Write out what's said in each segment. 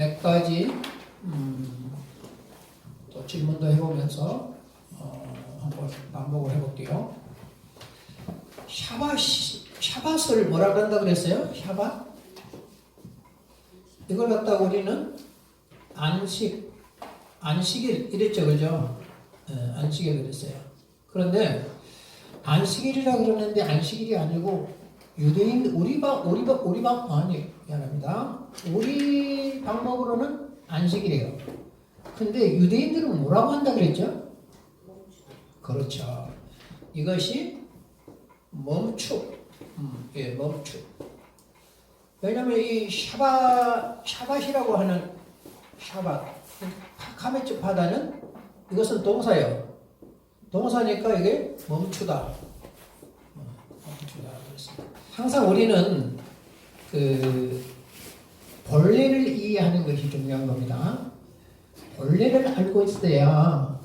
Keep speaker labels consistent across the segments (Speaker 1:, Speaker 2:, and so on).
Speaker 1: 몇 가지 또 질문도 해보면서 한번 반복을 해볼게요. 샤밧을 뭐라 그런다 그랬어요? 샤밧? 이걸 갖다가 우리는 안식일 이랬죠, 그죠? 안식일 그랬어요. 그런데 안식일이라 그러는데 안식일이 아니고 유대인 우리 방법으로는 안식일이에요. 근데 유대인들은 뭐라고 한다 그랬죠? 그렇죠. 이것이 멈춤. 예, 멈춤. 왜냐면 이 샤밧이라고 하는 샤밧, 카메츠 바다는 이것은 동사예요. 동사니까 이게 멈추다. 멈추다 그랬습니다. 항상 우리는 그 본래를 이해하는 것이 중요한 겁니다. 본래를 알고 있어야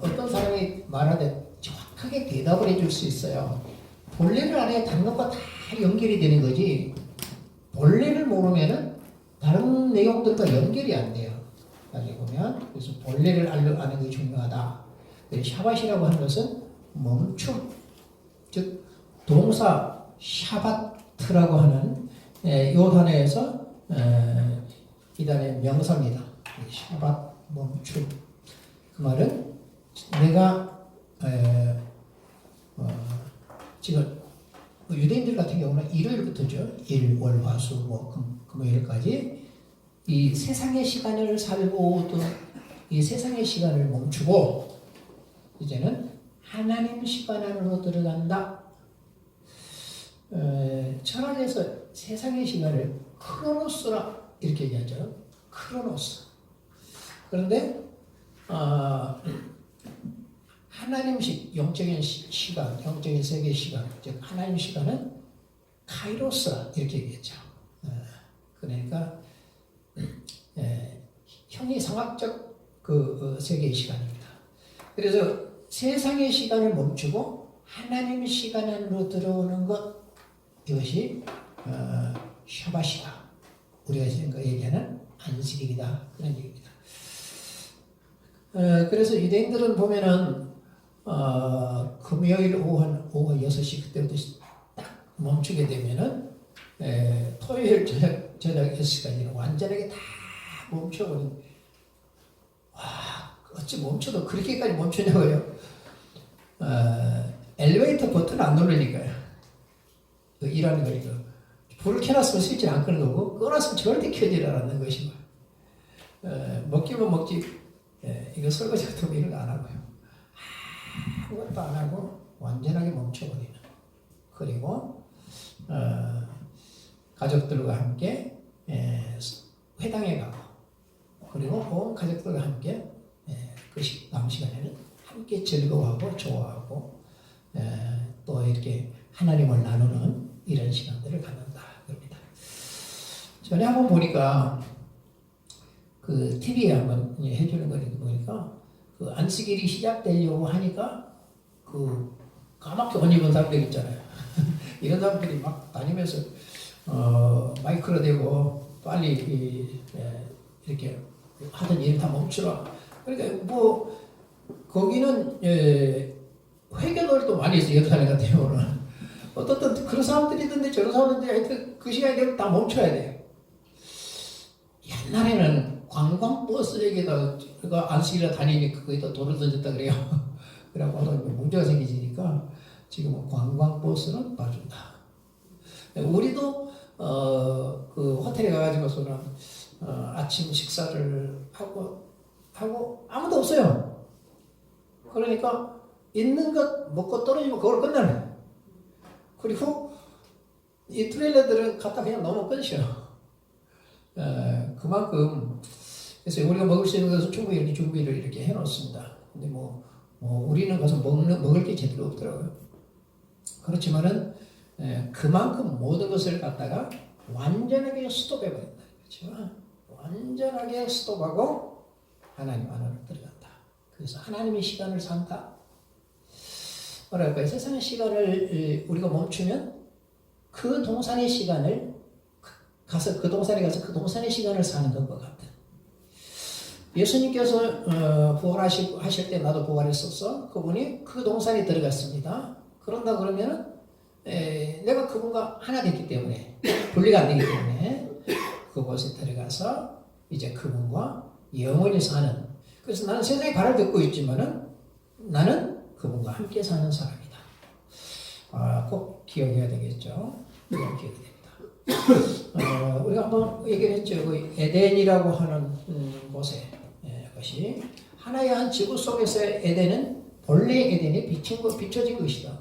Speaker 1: 어떤 사람이 말하되 정확하게 대답을 해줄 수 있어요. 본래를 알아야 다른 것과 다 연결이 되는 거지. 본래를 모르면은 다른 내용들과 연결이 안 돼요. 나중에 보면. 그래서 본래를 아는 게 중요하다. 샤밧이라고 하는 것은 멈춤, 즉 동사 샤바트라고 하는 이 단어에서 이 단어의 명사입니다. 샤밧, 멈춤. 그 말은 내가 지금 유대인들 같은 경우는 일요일부터죠. 일, 월, 화, 수, 목, 금요일까지 이 세상의 시간을 살고 또 이 세상의 시간을 멈추고 이제는 하나님 시간 안으로 들어간다. 철학에서 세상의 시간을 크로노스라 이렇게 얘기하죠. 크로노스. 그런데 하나님식 영적인 시간, 영적인 세계 시간, 즉 하나님 시간은 카이로스라 이렇게 얘기했죠. 그러니까 형이상학적 그 세계의 시간입니다. 그래서 세상의 시간을 멈추고 하나님의 시간 안으로 들어오는 것, 이것이 샤밧이다. 우리가 지금 얘기하는 안식일이다. 그런 얘기입니다. 그래서 유대인들은 보면은 금요일 오후 6시 그때부터 딱 멈추게 되면은 토요일 저녁 6시까지는 완전하게 다 멈춰버린. 와, 어찌 멈춰도 그렇게까지 멈추냐고요. 엘리베이터 버튼 안 누르니까요. 일하는 거니까. 불을 켜놨으면 스위치를 안 끄는 거고 꺼놨으면 절대 켜지를 않는 것이고 먹기만 먹지 이거 설거지 같은 거 이런 거 안 하고요. 아무것도 안 하고 완전하게 멈춰버리는. 그리고 가족들과 함께 회당에 가고 그리고 온 가족들과 함께 그 남은 시간에는 함께 즐거워하고 좋아하고 또 이렇게 하나님을 나누는 이런 시간들을 갖는다 그럽니다. 전에 한번 보니까 그 TV에 한번 해주는 거 보니까 그 안식일이 시작되려고 하니까 그 까맣게 옷 입은 사람들 있잖아요. 이런 사람들이 막 다니면서 마이크로 대고 빨리 이렇게 하던 일 다 멈추라. 그러니까 뭐 거기는 회견들도 많이 있어요. 예루살렘 같은 경우는 어떤 그런 사람들이 있던데 저런 사람들이 하여튼 그 시간이 되면 다 멈춰야 돼요. 옛날에는 관광버스에게다 그가 안식일에 다니니까 거기다 돌을 던졌다 그래요. 그래갖고 문제가 생기니까 지금은 관광버스는 봐준다. 우리도 그 호텔에 가가지고서는 아침 식사를 하고 아무도 없어요. 그러니까 있는 것 먹고 떨어지면 그걸 끝나네. 그리고 이 트레일러들은 갖다 그냥 넣으면 끝이에요. 그만큼 그래서 우리가 먹을 수 있는 것을 충분히 이렇게 준비를 이렇게 해놓습니다. 근데 우리는 가서 먹을 게 제대로 없더라고요. 그렇지만은 그만큼 모든 것을 갖다가 완전하게 스톱해버린다. 그렇죠? 완전하게 스톱하고 하나님 안으로 들어간다. 그래서 하나님의 시간을 산다. 뭐랄까요? 세상의 시간을 우리가 멈추면 그 동산의 시간을 가서 그 동산에 가서 그 동산의 시간을 사는 것과 같은. 예수님께서 부활하실 때 나도 부활했었어. 그분이 그 동산에 들어갔습니다. 그런다 그러면은 내가 그분과 하나 됐기 때문에 분리가 안 되기 때문에 그곳에 들어가서 이제 그분과 영원히 사는. 그래서 나는 세상의 발을 듣고 있지만은 나는 그분과 함께 사는 사람이다. 꼭 기억해야 되겠죠. 이건 기억이 됩니다. 우리가 한번 얘기를 했죠. 그 에덴이라고 하는 곳에 것이 하나의 한 지구 속에서의 에덴은 본래의 에덴이 비춰진 것이다.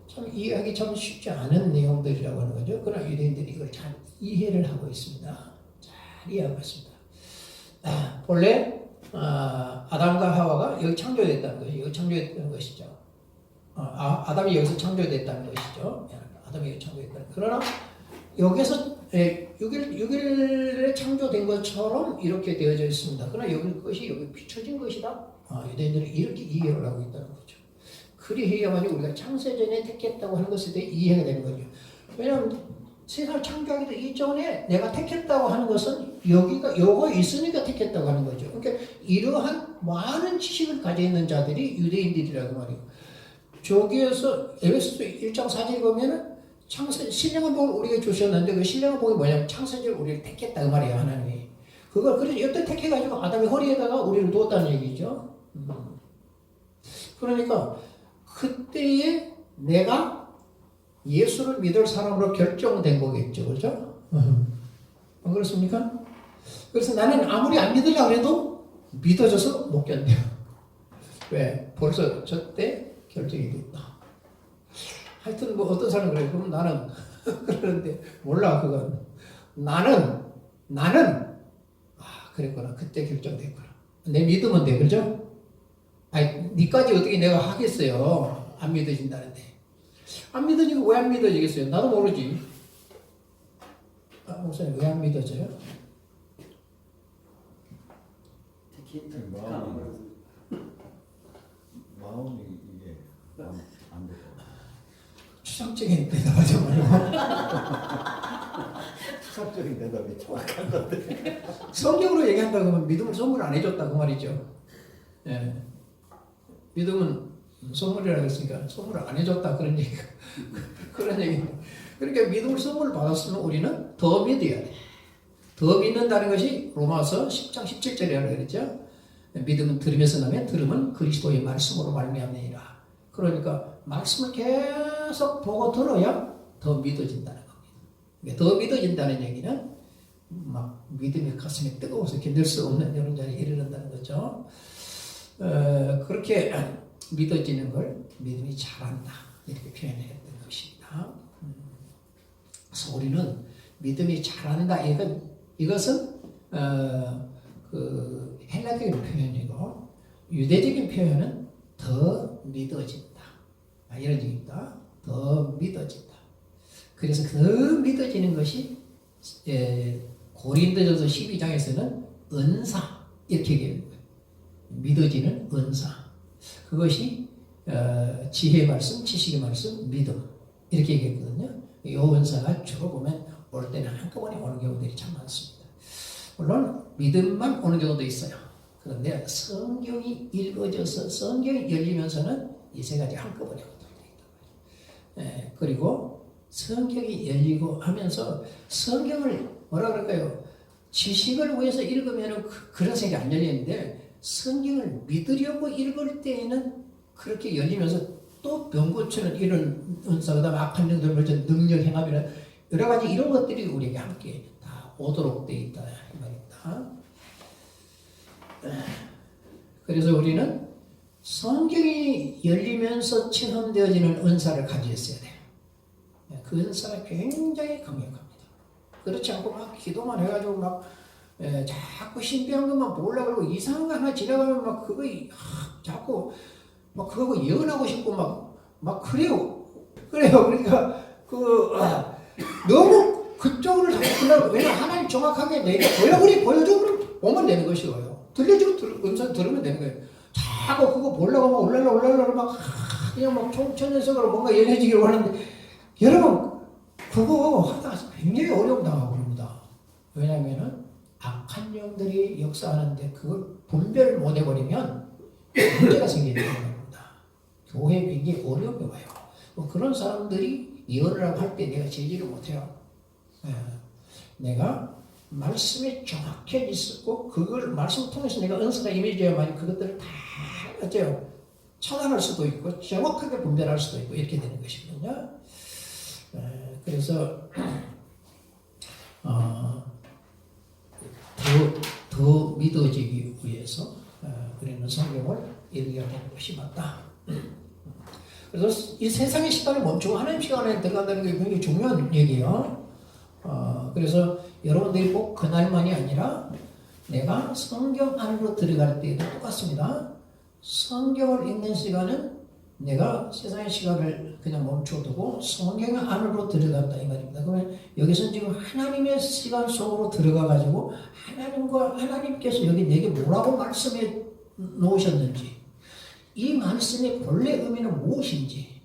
Speaker 1: 참 이해하기 참 쉽지 않은 내용들이라고 하는 거죠. 그러나 유대인들이 이걸 잘 이해를 하고 있습니다. 잘 이해하고 있습니다. 본래 아담과 하와가 여기 창조됐다는 것이 여기 창조됐다는 것이죠. 아담이 여기서 창조됐다는 것이죠. 아담이 여기 창조됐다. 그러나 여기서 6일에 창조된 것처럼 이렇게 되어져 있습니다. 그러나 여기 것이 여기 비춰진 것이다. 유대인들이 이렇게 이해를 하고 있다는 거죠. 그리해야만이 우리가 창세전에 택했다고 하는 것에 대해 이해가 되는 거죠. 왜냐하면 세상을 창조하기도 이전에 내가 택했다고 하는 것은 요거 있으니까 택했다고 하는 거죠. 그러니까 이러한 많은 지식을 가지고 있는 자들이 유대인들이라고 말이에요. 저기에서 에베소서 1장 4절에 보면은 신령한 복을 우리에게 주셨는데 그 신령한 복이 뭐냐면 창세절 우리를 택했다 그 말이에요. 하나님이. 그걸 그래서 여태 택해가지고 아담의 허리에다가 우리를 두었다는 얘기죠. 그러니까 그때에 내가 예수를 믿을 사람으로 결정된 거겠죠. 그렇죠? 안 그렇습니까? 그래서 나는 아무리 안 믿으려고 해도 믿어져서 못 견뎌요. 왜? 벌써 저때 결정이 됐다. 하여튼 뭐 어떤 사람은 그래요. 그럼 나는 그러는데 몰라 그건. 나는 그랬구나. 그때 결정됐구나. 내 믿으면 돼. 그렇죠? 아니 니까지 어떻게 내가 하겠어요. 안 믿어진다는데. 안 믿어지고 왜 안 믿어지겠어요? 나도 모르지. 목사님 왜 안 믿어져요?
Speaker 2: 마음이 이게 안 돼.
Speaker 1: 추상적인 대답하지 말고
Speaker 2: 추상적인 대답이 정확한 건데.
Speaker 1: 성경으로 얘기한다 그러면 믿음을 선물 안 해줬다 그 말이죠. 예. 믿음은 선물이라고 했으니까 선물을 안 해줬다 그런 얘기가 그런 얘기. 그러니까 믿음을 선물을 받았으면 우리는 더 믿어야 돼. 더 믿는다는 것이 로마서 10장 17절이라고 그랬죠. 믿음은 들으면서 나면 들음은 그리스도의 말씀으로 말미암느니라. 그러니까 말씀을 계속 보고 들어야 더 믿어진다는 겁니다. 더 믿어진다는 얘기는 막 믿음이 가슴에 뜨거워서 견딜 수 없는 이런 자리에 이르는다는 거죠. 그렇게 믿어지는 걸 믿음이 잘한다 이렇게 표현했던 것입니다. 그래서 우리는 믿음이 잘한다 이것은 그 헬라적인 표현이고 유대적인 표현은 더 믿어진다 이런 얘기입니다. 더 믿어진다. 그래서 더 믿어지는 것이 고린도전서 12장에서는 은사 이렇게 얘기해요. 믿어지는 은사. 그것이 지혜의 말씀, 지식의 말씀, 믿음 이렇게 얘기했거든요. 이 은사가 주로 보면 올 때는 한꺼번에 오는 경우들이 참 많습니다. 물론 믿음만 오는 경우도 있어요. 그런데 성경이 읽어져서 성경이 열리면서는 이 세 가지 한꺼번에 오도록 되어 있다. 그리고 성경이 열리고 하면서 성경을 뭐라 그럴까요? 지식을 위해서 읽으면 그런 생각이 안 열리는데 성경을 믿으려고 읽을 때에는 그렇게 열리면서 또 병고치는 이런 은사, 그 다음에 악한 영들을 능력 행함이나 여러 가지 이런 것들이 우리에게 함께 다 오도록 되어 있다 이 말입니다. 그래서 우리는 성경이 열리면서 체험되어지는 은사를 가지고 있어야 돼요. 그 은사가 굉장히 강력합니다. 그렇지 않고 막 기도만 해가지고 막 자꾸 신비한 것만 보려고 그러고 이상한 거 하나 지나가면 막 그거 자꾸 막 그거 예언하고 싶고 막 그래요. 그러니까 너무 그쪽으로 자꾸 보려고. 왜냐 하나님 정확하게 내게 보여줘 그러면 보면 되는 것이고요. 들려주고 음성 들으면 되는 거예요. 자꾸 그거 보려고 막 올라라 막 그냥 막 총천연석으로 뭔가 예언해지기로 하는데 여러분 그거 하다가 굉장히 어려움 당하고 그럽니다. 왜냐하면은 악한 영들이 역사하는데 그걸 분별을 못 해버리면 문제가 생기는 겁니다. 교회 굉장히 어려움이 와요. 뭐 그런 사람들이 예언이라고 할 때 내가 제지를 못해요. 예. 내가 말씀이 정확히 있었고 그걸 말씀을 통해서 내가 은사가 임해져야만 그것들을 다 어째요? 차단할 수도 있고 정확하게 분별할 수도 있고 이렇게 되는 것이거든요. 그래서 더 믿어지기 위해서 우리는 성경을 읽어야 되는 것이 맞다. 그래서 이 세상의 시간을 멈추고 하나님 시간에 들어간다는 게 굉장히 중요한 얘기예요. 그래서 여러분들이 꼭 그날만이 아니라 내가 성경 안으로 들어갈 때도 똑같습니다. 성경을 읽는 시간은 내가 세상의 시간을 그냥 멈춰두고 성경 안으로 들어간다 이 말입니다. 그러면 여기서 지금 하나님의 시간 속으로 들어가가지고 하나님께서 여기 내게 뭐라고 말씀해 놓으셨는지 이 말씀의 본래 의미는 무엇인지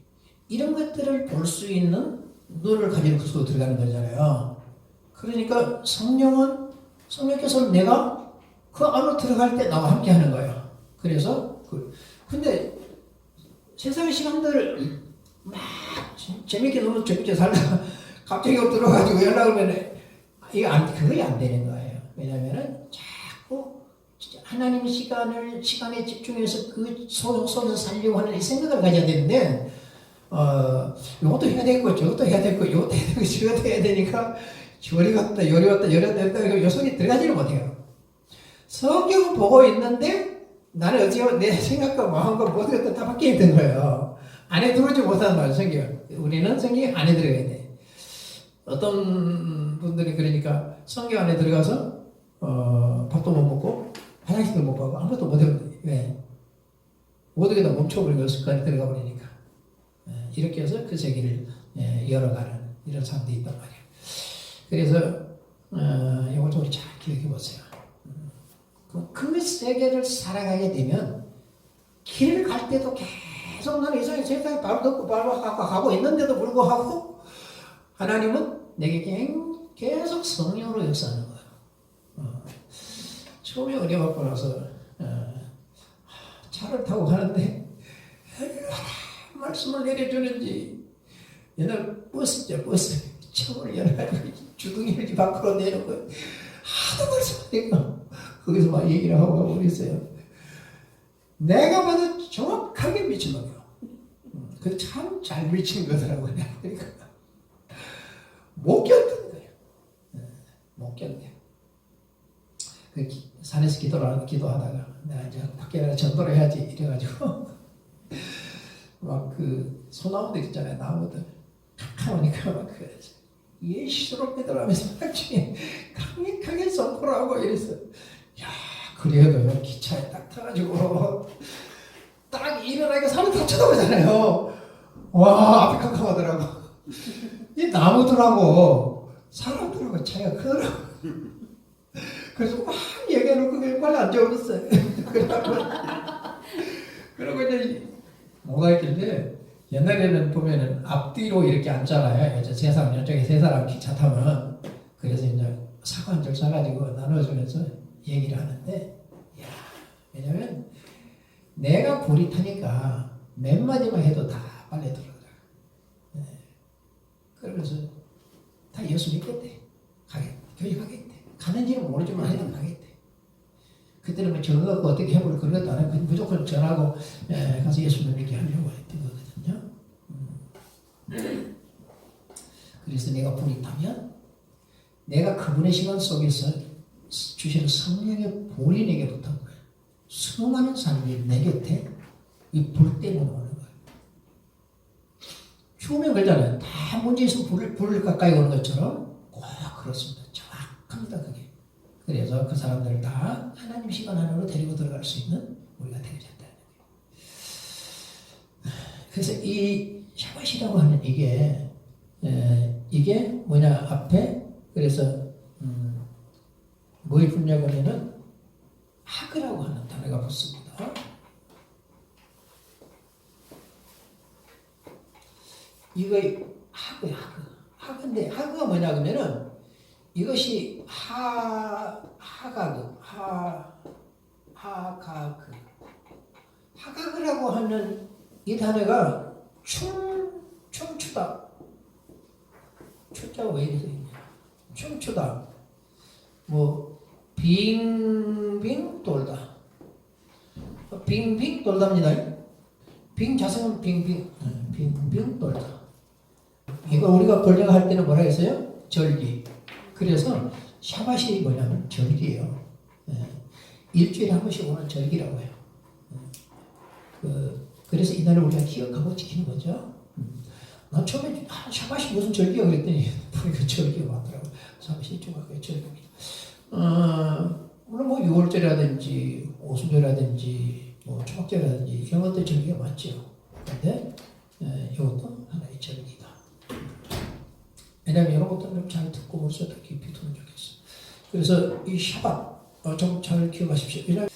Speaker 1: 이런 것들을 볼 수 있는 눈을 가지고 그 속으로 들어가는 거잖아요. 그러니까 성령께서 내가 그 안으로 들어갈 때 나와 함께 하는 거예요. 그래서 근데 세상의 시간들 막 재밌게 너무 재밌게 살다가 갑자기 들어가지고 연락을 하면 그게 안 되는 거예요. 왜냐면은 자꾸 하나님 시간에 집중해서 그 속에서 살려고 하는 이 생각을 가져야 되는데 이것도 해야 되고 저것도 해야 되고 이것도 해야 되고 저것도 해야 되니까 저리 갔다 요리 왔다 요 손이 들어가지를 못해요. 성경을 보고 있는데 나는 어찌하면 내 생각과 마음과 모든 것도 다 바뀌어 있는 거예요. 안에 들어오지 못하는 말이에요, 성경. 우리는 성경 안에 들어가야 돼. 어떤 분들이 그러니까 성경 안에 들어가서 밥도 못 먹고 화장실도 못 가고 아무것도 못 해요. 왜? 모든 게 다 멈춰버리고 습관에 들어가 버리니까. 이렇게 해서 그 세계를 열어가는 이런 사람들이 있단 말이에요. 그래서 이걸 좀 잘 기억해 보세요. 그 세계를 살아가게 되면 길을 갈 때도 계속 나는 이상하게 세상에 발 걷고 가고 있는데도 불구하고 하나님은 내게 계속 성령으로 역사하는 거예요. 처음에 은혜 받고 나서 차를 타고 가는데 말씀을 내려주는지 옛날 버스 창문을 열어가지고 주둥이를 밖으로 내놓고 하도 말씀하니까 거기서 막 얘기를 하고 그랬어요. 내가 봐도 정확하게 미친 거예요. 그 참 잘 미친 거더라고요. 그러니까 못 견디는 거예요. 못 견뎌. 그 산에서 기도하다가 내가 이제 밖에 나가 전도를 해야지 이래가지고 막 그 소나무들 있잖아요. 나무들 캄캄하니까 막 예시스럽게들 하면서 나중에 강력하게 선포를 하고 이랬어. 야, 그래도 기차에 딱 타가지고 딱 일어나니까 사람 다 쳐다보잖아요. 와, 앞이 캄캄하더라고. 이 나무들하고 사람들하고 차이가 크더라고. 그래서 막 얘기해놓고 그냥 빨리 앉아버렸어요. 그러고 이제 뭐가 있길래 옛날에는 보면은 앞뒤로 이렇게 앉잖아요. 이제 세 사람, 이쪽에 세 사람 기차 타면. 그래서 이제 사고 한 줄 사가지고 나눠주면서 얘기를 하는데, 야, 왜냐면 내가 불이 타니까 몇 마디만 해도 다 빨리 들어오더라고. 그러면서 다 예수 믿겠대. 교회 가겠대. 가는지는 모르지만 하여튼 가겠대. 그때는 뭐 전화갖고 어떻게 해볼 그런 것도 안 하고 무조건 전화하고 가서 예수 믿게 하려고 했던 거거든요. 그래서 내가 불이 타면 내가 그분의 시간 속에서 주시는 성령의 불이 내게 붙은 거예요. 수많은 사람이 내 곁에 이 불 때문에 오는 거예요. 추우면 그러잖아요. 다 문제 있으면 불을 가까이 오는 것처럼 꼭 그렇습니다. 정확합니다, 그게. 그래서 그 사람들을 다 하나님 시간 안으로 데리고 들어갈 수 있는 우리가 되어졌다는 거예요. 그래서 이 샤밧이라고 하는 이게 뭐냐 앞에 그래서 뭐에 붙냐고 하면은 하그라고 하는 단어가 붙습니다. 이거 하그야 하그. 하그인데 하그가 뭐냐 그러면은 이것이 하가그, 하가그라고 하는 이 단어가 춤추다. 추자가 왜 이렇게 있냐? 춤추다. 뭐 빙빙 돌다. 빙빙 돌답니다. 빙 자성은 빙빙, 빙빙 돌다. 이거 우리가 번역할 때는 뭐라 했어요? 절기. 그래서 샤밧이 뭐냐면 절기예요. 일주일에 한 번씩 오는 절기라고 해요. 그래서 이 날을 우리가 기억하고 지키는 거죠. 난 처음에 샤밧이 무슨 절기야 그랬더니 그 절기가 맞더라고요. 샤밧이 중학교의 절기입니다. 물론 뭐 6월절이라든지 오순절이라든지 뭐 초막절이라든지 이런 것도 절기가 맞죠. 근데 이것도 하나의 절기다. 왜냐하면 이런 것들은 좀 잘 듣고 머릿속에 깊이 두면 좋겠어. 그래서 이 샤밧 좀 잘 기억하십시오.